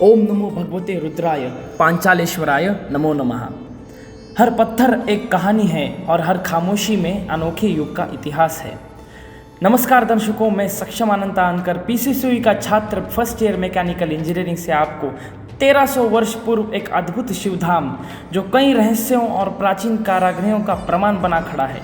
ओम नमो भगवते रुद्राय पांचालेश्वराय नमो नमः। हर पत्थर एक कहानी है और हर खामोशी में अनोखे युग का इतिहास है। नमस्कार दर्शकों, मैं सक्षम आनंद आनकर पीसीसीयू का छात्र फर्स्ट ईयर मैकेनिकल इंजीनियरिंग से आपको 1300 वर्ष पूर्व एक अद्भुत शिवधाम जो कई रहस्यों और प्राचीन कारागृहों का प्रमाण बना खड़ा है,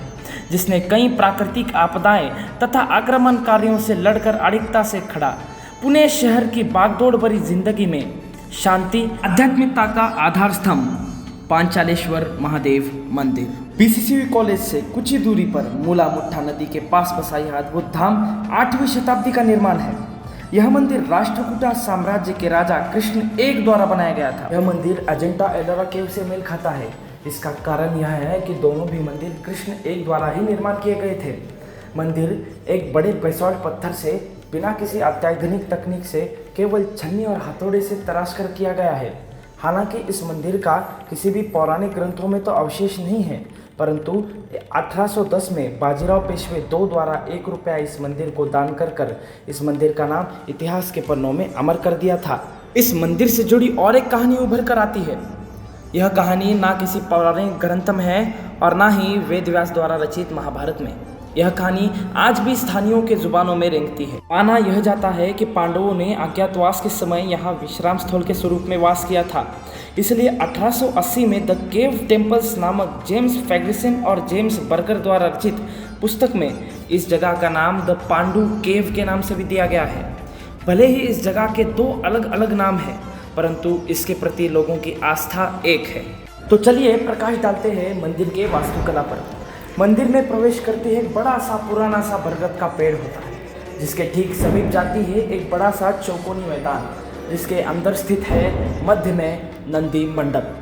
जिसने कई प्राकृतिक आपदाएं तथा आक्रमणकारियों से लड़कर अडिगता से खड़ा पुणे शहर की बागदौड़ भरी जिंदगी में शांति आध्यात्मिकता का आधार स्तंभ पांचालेश्वर महादेव मंदिर। पीसीसीयू कॉलेज से कुछ ही दूरी पर मूला मुठ्ठा नदी के पास बसा यह अद्भुत धाम 8वीं शताब्दी का निर्माण है। यह मंदिर राष्ट्रकूटा साम्राज्य के राजा कृष्ण एक द्वारा बनाया गया था। यह मंदिर अजंता एलोरा केव से मेल खाता है। इसका कारण यह है कि दोनों भी मंदिर कृष्ण एक द्वारा ही निर्माण किए गए थे। मंदिर एक बड़े बेसॉल्ट पत्थर से बिना किसी अत्याधुनिक तकनीक से केवल छन्नी और हथौड़े से तराश कर किया गया है। हालांकि इस मंदिर का किसी भी पौराणिक ग्रंथों में तो अवशेष नहीं है, परंतु 1810 में बाजीराव पेशवे II द्वारा 1 रुपया इस मंदिर को दान कर इस मंदिर का नाम इतिहास के पन्नों में अमर कर दिया था। इस मंदिर से जुड़ी और एक कहानी उभर कर आती है। यह कहानी ना किसी पौराणिक ग्रंथ में है और ना ही वेद व्यास द्वारा रचित महाभारत में। यह कहानी आज भी स्थानीयों के जुबानों में रेंगती है। माना यह जाता है कि पांडवों ने अज्ञातवास के समय यहाँ विश्राम स्थल के स्वरूप में वास किया था, इसलिए 1880 में द केव टेम्पल्स नामक जेम्स फर्ग्यूसन और जेम्स बर्गर द्वारा रचित पुस्तक में इस जगह का नाम द पांडु केव के नाम से भी दिया गया है। भले ही इस जगह के 2 अलग अलग नाम हैं, परंतु इसके प्रति लोगों की आस्था एक है। तो चलिए प्रकाश डालते हैं मंदिर के वास्तुकला पर। मंदिर में प्रवेश करते ही एक बड़ा सा पुराना सा बरगद का पेड़ होता है, जिसके ठीक समीप जाती है एक बड़ा सा चौकोनी मैदान, जिसके अंदर स्थित है मध्य में नंदी मंडप।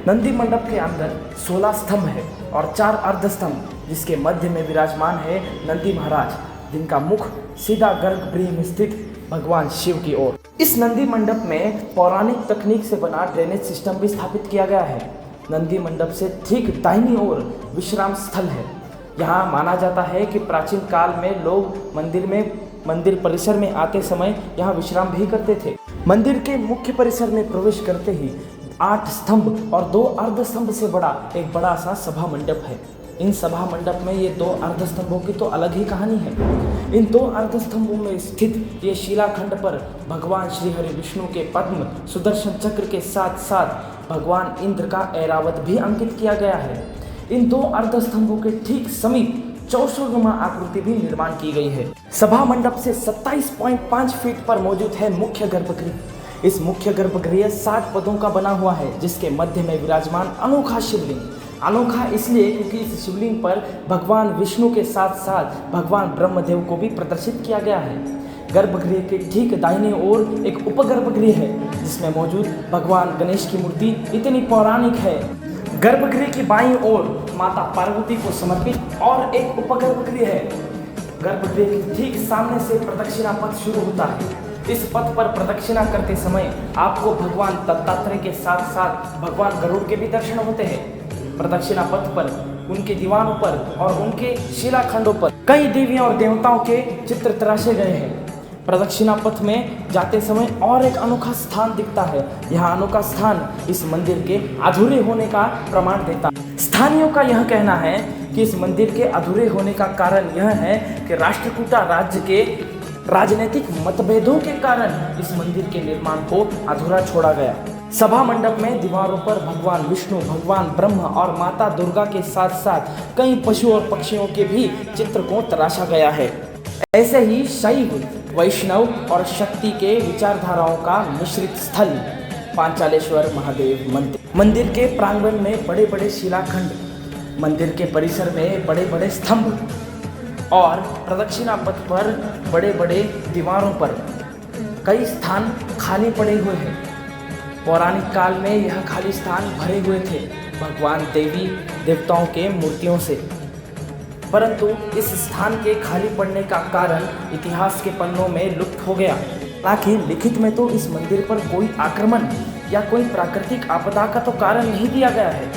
नंदी मंडप के अंदर 16 स्तंभ है और 4 अर्ध स्तंभ, जिसके मध्य में विराजमान है नंदी महाराज, जिनका मुख सीधा गर्भगृह में स्थित भगवान शिव की ओर। इस नंदी मंडप में पौराणिक तकनीक से बना ड्रेनेज सिस्टम भी स्थापित किया गया है। नंदी मंडप से ठीक दाहिनी ओर विश्राम स्थल है। यहाँ माना जाता है कि प्राचीन काल में लोग मंदिर परिसर में आते समय यहाँ विश्राम भी करते थे। मंदिर के मुख्य परिसर में प्रवेश करते ही 8 स्तंभ और 2 अर्ध स्तंभ से बड़ा एक बड़ा सा सभा मंडप है। इन सभा मंडप में ये 2 अर्ध स्तंभों की तो अलग ही कहानी है। इन 2 अर्ध स्तंभों में स्थित ये शिलाखंड पर भगवान श्री हरि विष्णु के पद्म सुदर्शन चक्र के साथ साथ भगवान इंद्र का ऐरावत भी अंकित किया गया है। इन 2 अर्ध स्तंभों के ठीक समीप चौसरनुमा आकृति भी निर्माण की गई है। सभा मंडप से 27.5 फीट पर मौजूद है मुख्य गर्भगृह। इस मुख्य गर्भगृह 60 पदों का बना हुआ है, जिसके मध्य में विराजमान अनोखा शिवलिंग। अनोखा इसलिए क्योंकि इस शिवलिंग पर भगवान विष्णु के साथ साथ भगवान ब्रह्मदेव को भी प्रदर्शित किया गया है। गर्भगृह के ठीक दाहिने ओर एक उपगर्भगृह है, जिसमें मौजूद भगवान गणेश की मूर्ति इतनी पौराणिक है। गर्भगृह की बाईं ओर माता पार्वती को समर्पित और एक उपगर्भगृह है। गर्भगृह के ठीक सामने से प्रदक्षिणा पथ शुरू होता है। इस पथ पर प्रदक्षिणा करते समय आपको भगवान दत्तात्रेय के साथ साथ भगवान गरुड़ के भी दर्शन होते हैं। प्रदक्षिणा पथ पर उनके दीवानों पर और उनके शिलाखंडों पर कई देवियों और देवताओं के चित्र तराशे गए हैं। प्रदक्षिणा पथ में जाते समय और एक अनोखा स्थान दिखता है। यह अनोखा स्थान इस मंदिर के अधूरे होने का प्रमाण देता है। स्थानीयों का यह कहना है कि इस मंदिर के अधूरे होने का कारण यह है कि राष्ट्रकूटा राज्य के राजनीतिक मतभेदों के कारण इस मंदिर के निर्माण को अधूरा छोड़ा गया। सभा मंडप में दीवारों पर भगवान विष्णु, भगवान ब्रह्म और माता दुर्गा के साथ साथ कई पशु और पक्षियों के भी चित्र को तराशा गया है। ऐसे ही शैव, वैष्णव और शक्ति के विचारधाराओं का मिश्रित स्थल पांचालेश्वर महादेव मंदिर। मंदिर के प्रांगण में बड़े बड़े शिलाखंड, मंदिर के परिसर में बड़े बड़े स्तंभ और प्रदक्षिणा पथ पर बड़े बड़े दीवारों पर कई स्थान खाली पड़े हुए हैं। पौराणिक काल में यह खाली स्थान भरे हुए थे भगवान देवी देवताओं के मूर्तियों से, परंतु इस स्थान के खाली पड़ने का कारण इतिहास के पन्नों में लुप्त हो गया। हालांकि लिखित में तो इस मंदिर पर कोई आक्रमण या कोई प्राकृतिक आपदा का तो कारण नहीं दिया गया है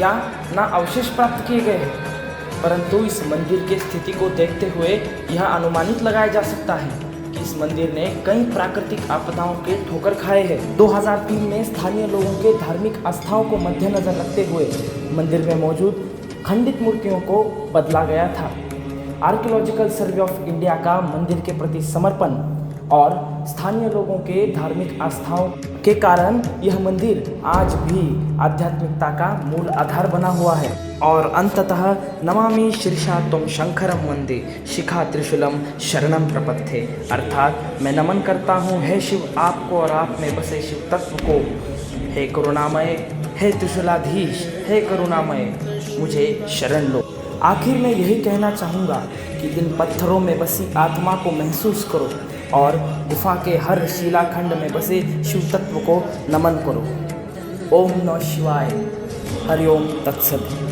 या ना अवशेष प्राप्त किए गए हैं, परंतु इस मंदिर की स्थिति को देखते हुए यह अनुमानित लगाया जा सकता है कि इस मंदिर ने कई प्राकृतिक आपदाओं के ठोकर खाए हैं। 2003 में स्थानीय लोगों के धार्मिक आस्थाओं को मद्देनजर रखते हुए मंदिर में मौजूद खंडित मूर्तियों को बदला गया था। आर्कियोलॉजिकल सर्वे ऑफ इंडिया का मंदिर के प्रति समर्पण और स्थानीय लोगों के धार्मिक आस्थाओं के कारण यह मंदिर आज भी आध्यात्मिकता का मूल आधार बना हुआ है। और अंततः नमामि शीर्षा त्वं शंकरम वंदे शिखा त्रिशूलम शरणम प्रपत्थे, अर्थात मैं नमन करता हूँ हे शिव आपको और आप में बसे शिव तत्व को। हे करुणामय, हे त्रिशूलाधीश, हे करुणामय, मुझे शरण लो। आखिर में यही कहना चाहूँगा कि इन पत्थरों में बसी आत्मा को महसूस करो और गुफा के हर शिलाखंड में बसे शिव तत्व को नमन करो। ओम नमः शिवाय। हरिओम तत्सत।